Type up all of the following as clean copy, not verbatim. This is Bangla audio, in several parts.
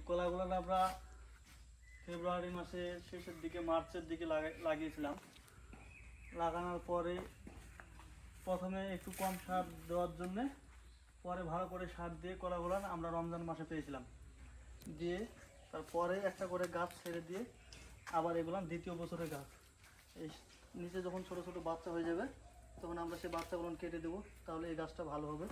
কলাগুলো আমরা ফেব্রুয়ারি মাসের শেষের দিকে মার্চের দিকে লাগিয়েছিলাম। লাগানোর পরে প্রথমে একটু কম সার দেওয়ার জন্যে, পরে ভালো করে সার দিয়ে কলাগুলো আমরা রমজান মাসে পেয়েছিলাম। দিয়ে তারপরে একটা করে গাছ ছেড়ে দিয়ে আবার এগুলো দ্বিতীয় বছরের গাছ। এই নিচে যখন ছোট ছোট বাচ্চা হয়ে যাবে তখন আমরা সেই বাচ্চাগুলো কেটে দেবো, তাহলে এই গাছটা ভালো হবে।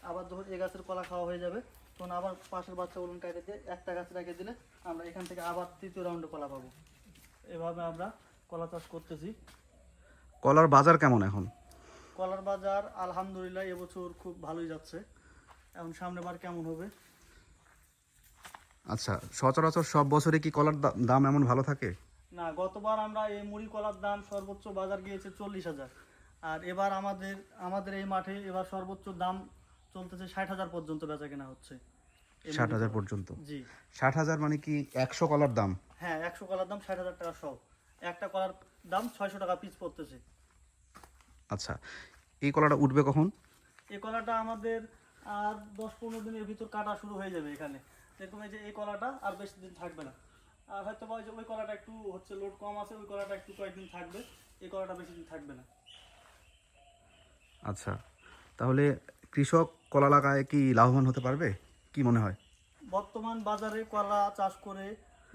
আবার যখন এই গাছের কলা খাওয়া হয়ে যাবে তখন আবার পাশের বাচ্চাগুলো কেটে দিয়ে একটা গাছ রেখে দিলে আমরা এখান থেকে আবার তৃতীয় রাউন্ডে কলা পাবো। এভাবে আমরা কলা চাষ করতেছি। কলার বাজার কেমন এখন? কলার বাজার আলহামদুলিল্লাহ এবছর খুব ভালোই যাচ্ছে। এখন সামনেবার কেমন হবে। আচ্ছা, সচরাচর সব বছরে কি কলার দাম এমন ভালো থাকে? না, গতবার আমরা এই মুড়ি কলার দাম সর্বোচ্চ বাজার গিয়েছে 40,000, আর এবার আমাদের এই মাঠে এবার সর্বোচ্চ দাম চলতেছে 60,000 পর্যন্ত বেচা কেনা হচ্ছে। 60,000 পর্যন্ত? জি। 60,000 মানে কি 100 কলার দাম? হ্যাঁ, 100 কলার দাম 60,000 টাকা সহ। একটা কলার দাম 600 টাকা পিস পড়তেছে। আচ্ছা, এই কলাটা উঠবে কখন? এই কলাটা আমাদের আর 10-15 দিনের ভিতর কাটা শুরু হয়ে যাবে এখানে। দেখুন এই যে এই কলাটা আর বেশি দিন থাকবে না। আর হয়তো বা যে ওই কলাটা একটু লোড কম আছে, ওই কলাটা একটু কয়েকদিন থাকবে, এই কলাটা বেশি দিন থাকবে না। আচ্ছা, তাহলে কৃষক কলা লাগায় কি লাভবান হতে পারবে, কি মনে হয়? বর্তমান বাজারে কলা চাষ করে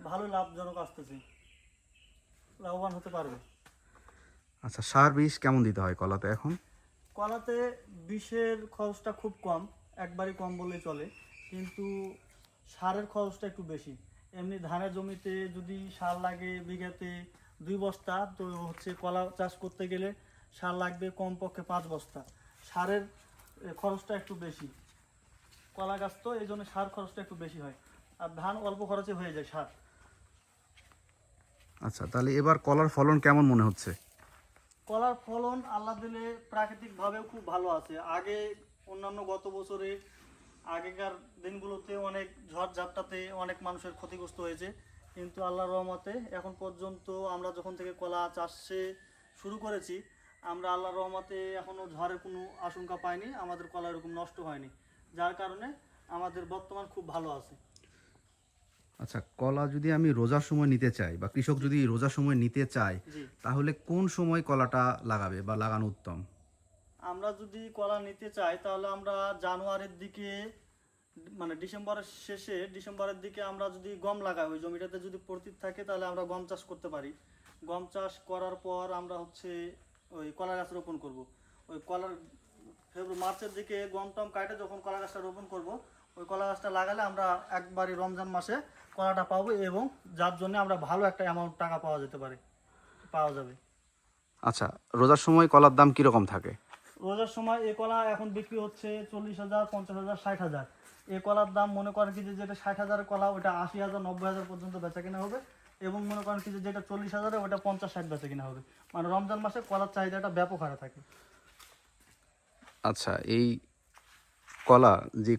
ভালো লাভজনক আসতেছে, লাভবান হতে পারবে। আচ্ছা, সার বীজ কেমন দিতে হয় কলাতে এখন? কলাতে বিষের খরচটা খুব কম, একবারই কম বললেই চলে, কিন্তু সারের খরচটা একটু বেশি। এমনি ধানের জমিতে যদি সার লাগে বিঘাতে 2 বস্তা, তো কলা চাষ করতে গেলে সার লাগবে কমপক্ষে 5 বস্তা। সারের খরচটা একটু বেশি, কলা গাছ তো এই জন্য সার খরচটা একটু বেশি হয়, আর ধান অল্প খরচে হয়ে যায় সার। আচ্ছা, তাহলে এবার কলার ফলন কেমন মনে হচ্ছে? কলার ফলন আল্লাহ দিলে প্রাকৃতিকভাবেও খুব ভালো আছে। আগে অন্যান্য গত বছরে আগেকার দিনগুলোতে অনেক ঝড়-ঝাপটাতে অনেক মানুষের ক্ষতিগ্রস্ত হয়েছে, কিন্তু আল্লাহর রহমতে এখন পর্যন্ত আমরা যখন থেকে কলা চাষে শুরু করেছি, আমরা আল্লাহর রহমতে এখনও ঝড়ের কোনো আশঙ্কা পাইনি, আমাদের কলা এরকম নষ্ট হয়নি, যার কারণে আমাদের বর্তমান খুব ভালো আছে। আচ্ছা, কলা যদি আমি রোজার সময় নিতে চাই বা কৃষক যদি রোজার সময় নিতে চায়, জি। তাহলে কোন সময় কলাটা লাগাবে বা লাগানো উত্তম? আমরা যদি কলা নিতে চাই তাহলে আমরা জানুয়ারির দিকে, মানে ডিসেম্বরের শেষে, ডিসেম্বরের দিকে আমরা যদি গম লাগাই, ওই জমিটাতে যদি প্রতীক থাকে তাহলে আমরা গম চাষ করতে পারি। গম চাষ করার পর আমরা ওই কলা গাছ রোপণ করব। ওই কলার মার্চের দিকে গম টম কাটে যখন কলা গাছটা রোপণ করব, ওই কলা গাছটা লাগালে আমরা একবারই রমজান মাসে কলাটা পাবো, এবং যার জন্য আমরা ভালো একটা অ্যামাউন্ট টাকা পাওয়া যাবে। আচ্ছা, রোজার সময় কলার দাম কীরকম থাকে? রোজার সময় এই কলা এখন বিক্রি হচ্ছে 40,000, 50,000, 60,000। এই কলার দাম মনে করেন কি যেটা 60,000 কলা ওটা 80,000, 90,000 পর্যন্ত বেচা কিনা হবে, এবং মনে করেন কি যেটা 40,000 ওটা 50-60 বেচা কিনা হবে। মানে রমজান মাসে কলার চাহিদাটা ব্যাপক হারে থাকে। আচ্ছা, এই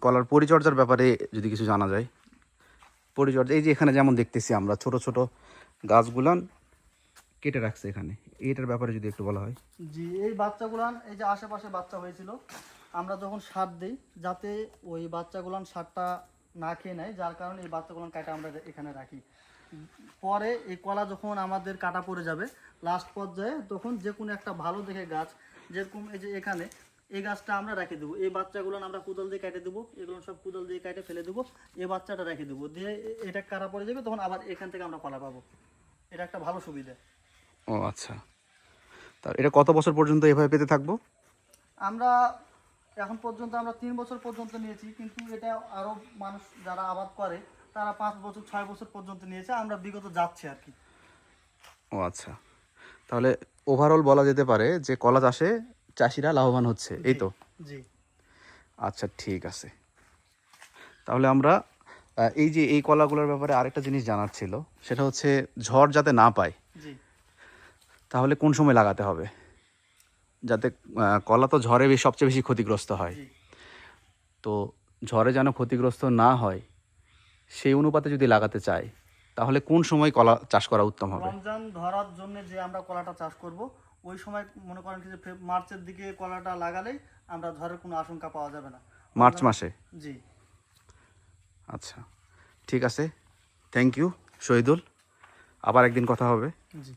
কলার পরিচর্যার ব্যাপারে যদি কিছু জানা যায়। পরিচর্যা, এই যে এখানে যেমন দেখতেছি আমরা ছোট ছোট গাছগুলান কেটে রাখছে এখানে, এইটার ব্যাপারে যদি একটু বলা হয়। জি, এই বাচ্চাগুলান এই যে আশেপাশে বাচ্চা হয়েছিল, আমরা যখন সার দিই যাতে ওই বাচ্চাগুলান সারটা না খেয়ে নেয়, যার কারণে এই বাচ্চাগুলান কাটা আমরা এখানে রাখি। পরে এই কলা যখন আমাদের কাটা পড়ে যাবে লাস্ট পর্যায়ে, তখন যে কোনো একটা ভালো দেখে গাছ, যেরকম এই যে এখানে এই গাছটা আমরা রেখে দেবো, এই বাচ্চাগুলো আমরা কোদাল দিয়ে কেটে দেবো, এগুলো সব কোদাল দিয়ে কেটে ফেলে দেবো, এই বাচ্চাটা রেখে দেবো, দিয়ে এটা কাটা পড়ে যাবে, তখন আবার এখান থেকে আমরা কলা পাবো। এটা একটা ভালো সুবিধা। ও আচ্ছা, তা এটা কত বছর পর্যন্ত এভাবে পেতে থাকবো? আমরা এখন পর্যন্ত আমরা 3 বছর পর্যন্ত নিয়েছি, কিন্তু এটা আরও মানুষ যারা আবাদ করে তারা 5 বছর 6 বছর পর্যন্ত নিয়েছে, আমরা বিগত যাচ্ছি আর কি। ও আচ্ছা, তাহলে ওভারঅল বলা যেতে পারে যে কলা চাষে চাষিরা লাভবান হচ্ছে, এই তো? জি। আচ্ছা, ঠিক আছে। তাহলে আমরা এই কলাগুলোর ব্যাপারে আরেকটা জিনিস জানার ছিল, সেটা হচ্ছে ঝড় যাতে না পায়, জি। তাহলে কোন সময় লাগাতে হবে যাতে কলা তো ঝড়ে সবচেয়ে বেশি ক্ষতিগ্রস্ত হয়। জি। তো ঝড়ে যেন ক্ষতিগ্রস্ত না হয় সেই অনুপাতে যদি লাগাতে চাই, তাহলে কোন সময় কলা চাষ করা উত্তম হবে? রমজান ধরার জন্য যে আমরা কলাটা চাষ করব, ওই সময় মনে করেন কি যে মার্চের দিকে কলাটা লাগালেই আমরা ঝড়ের কোনো আশঙ্কা পাওয়া যাবে না। মার্চ মাসে? জি। আচ্ছা, ঠিক আছে, থ্যাংক ইউ শহীদুল, আবার একদিন কথা হবে। জি।